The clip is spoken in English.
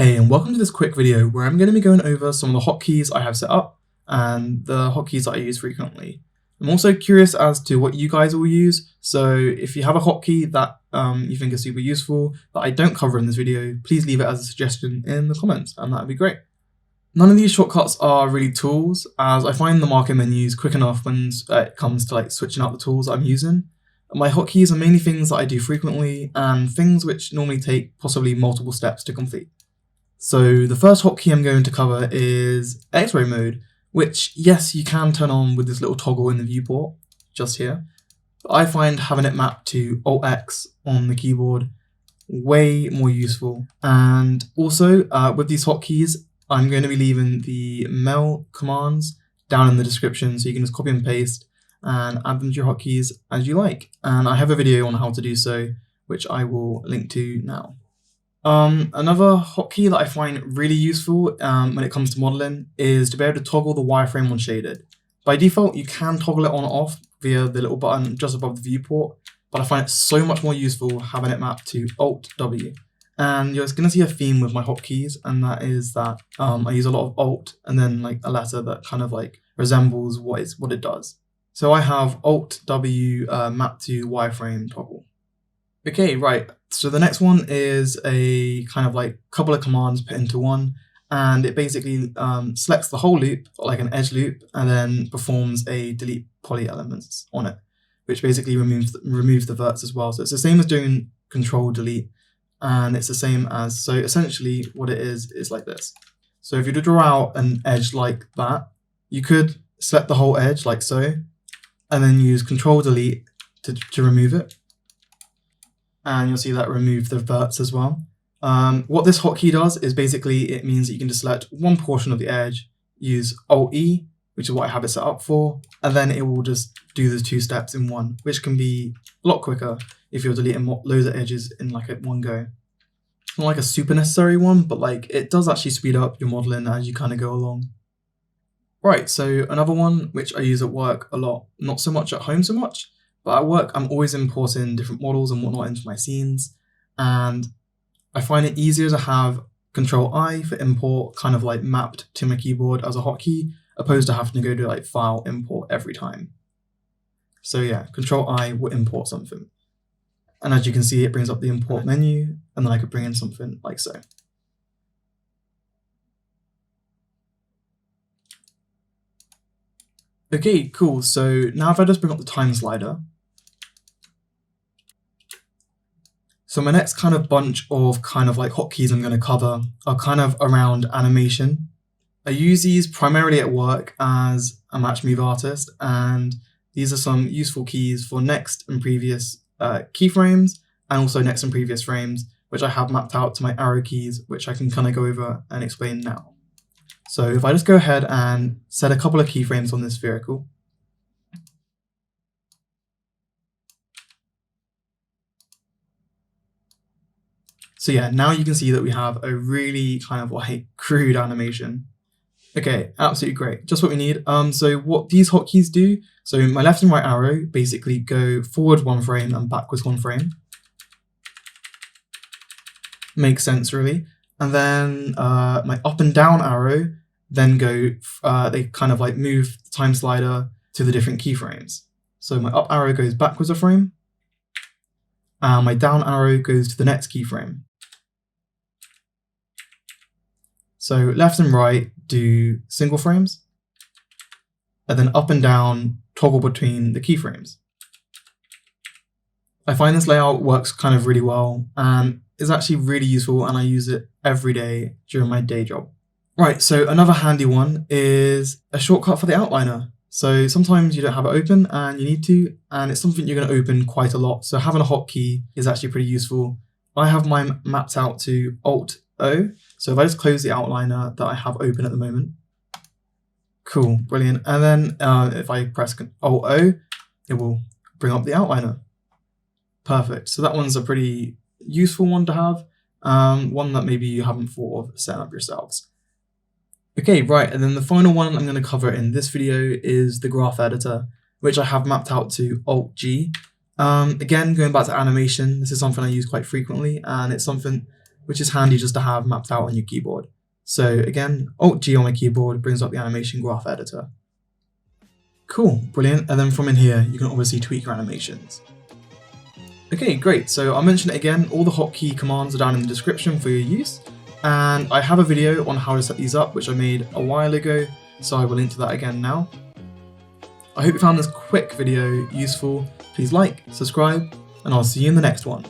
Hey, and welcome to this quick video where I'm going to be going over some of the hotkeys I have set up and the hotkeys that I use frequently. I'm also curious as to what you guys will use, so if you have a hotkey that you think is super useful that I don't cover in this video, please leave it as a suggestion in the comments and that would be great. None of these shortcuts are really tools, as I find the markup menus quick enough when it comes to switching out the tools I'm using. My hotkeys are mainly things that I do frequently and things which normally take possibly multiple steps to complete. So the first hotkey I'm going to cover is X-ray mode, which yes, you can turn on with this little toggle in the viewport, just here. But I find having it mapped to Alt-X on the keyboard way more useful. And also with these hotkeys, I'm going to be leaving the mel commands down in the description so you can just copy and paste and add them to your hotkeys as you like. And I have a video on how to do so, which I will link to now. Another hotkey that I find really useful when it comes to modeling is to be able to toggle the wireframe on shaded. By default, you can toggle it on or off via the little button just above the viewport, but I find it so much more useful having it mapped to Alt-W. And you're going to see a theme with my hotkeys, and that is that I use a lot of Alt and then a letter that kind of resembles what it does. So I have Alt-W mapped to Wireframe Toggle. Okay, right. So the next one is a kind of couple of commands put into one, and it basically selects the whole loop, like an edge loop, and then performs a delete polyElements on it, which basically removes the verts as well. So it's the same as doing control delete, and it's the same as, so essentially what it is like this. So if you draw out an edge like that, you could select the whole edge like so, and then use control delete to remove it. And you'll see that remove the verts as well. What this hotkey does is basically it means that you can just select one portion of the edge, use Alt-E, which is what I have it set up for, and then it will just do the two steps in one, which can be a lot quicker if you're deleting loads of edges in at one go. It's not a super necessary one, but it does actually speed up your modeling as you kind of go along. Right, so another one which I use at work a lot, not so much at home so much, but at work, I'm always importing different models and whatnot into my scenes, and I find it easier to have Control-I for import kind of mapped to my keyboard as a hotkey, opposed to having to go to File Import every time. So yeah, Control-I will import something. And as you can see, it brings up the import menu, and then I could bring in something like so. Okay, cool. So now if I just bring up the timeSlider, so my next kind of bunch of hotkeys I'm going to cover are kind of around animation. I use these primarily at work as a match move artist, and these are some useful keys for next and previous keyframes, and also next and previous frames, which I have mapped out to my arrow keys, which I can kind of go over and explain now. So if I just go ahead and set a couple of keyframes on this vehicle, so yeah, now you can see that we have a really kind of crude animation. Okay, absolutely great. Just what we need. So what these hotkeys do, so my left and right arrow basically go forward one frame and backwards one frame. Makes sense really. And then my up and down arrow then go, they kind of move the time slider to the different keyframes. So my up arrow goes backwards a frame, and my down arrow goes to the next keyframe. So left and right do single frames, and then up and down toggle between the keyframes. I find this layout works kind of really well and is actually really useful, and I use it every day during my day job. Right, so another handy one is a shortcut for the outliner. So sometimes you don't have it open and you need to, and it's something you're going to open quite a lot. So having a hotkey is actually pretty useful. I have mine mapped out to Alt-O. So if I just close the outliner that I have open at the moment, cool, brilliant. And then if I press Alt-O, it will bring up the outliner. Perfect. So that one's a pretty useful one to have, one that maybe you haven't thought of setting up yourselves. Okay, right, and then the final one I'm going to cover in this video is the graph editor, which I have mapped out to Alt-G. Again, going back to animation, this is something I use quite frequently, and it's something which is handy just to have mapped out on your keyboard. So again, Alt-G on my keyboard brings up the animation graph editor. Cool, brilliant, and then from in here, you can obviously tweak your animations. Okay, great, so I'll mention it again, all the hotkey commands are down in the description for your use, and I have a video on how to set these up, which I made a while ago, so I will link to that again now. I hope you found this quick video useful. Please like, subscribe, and I'll see you in the next one.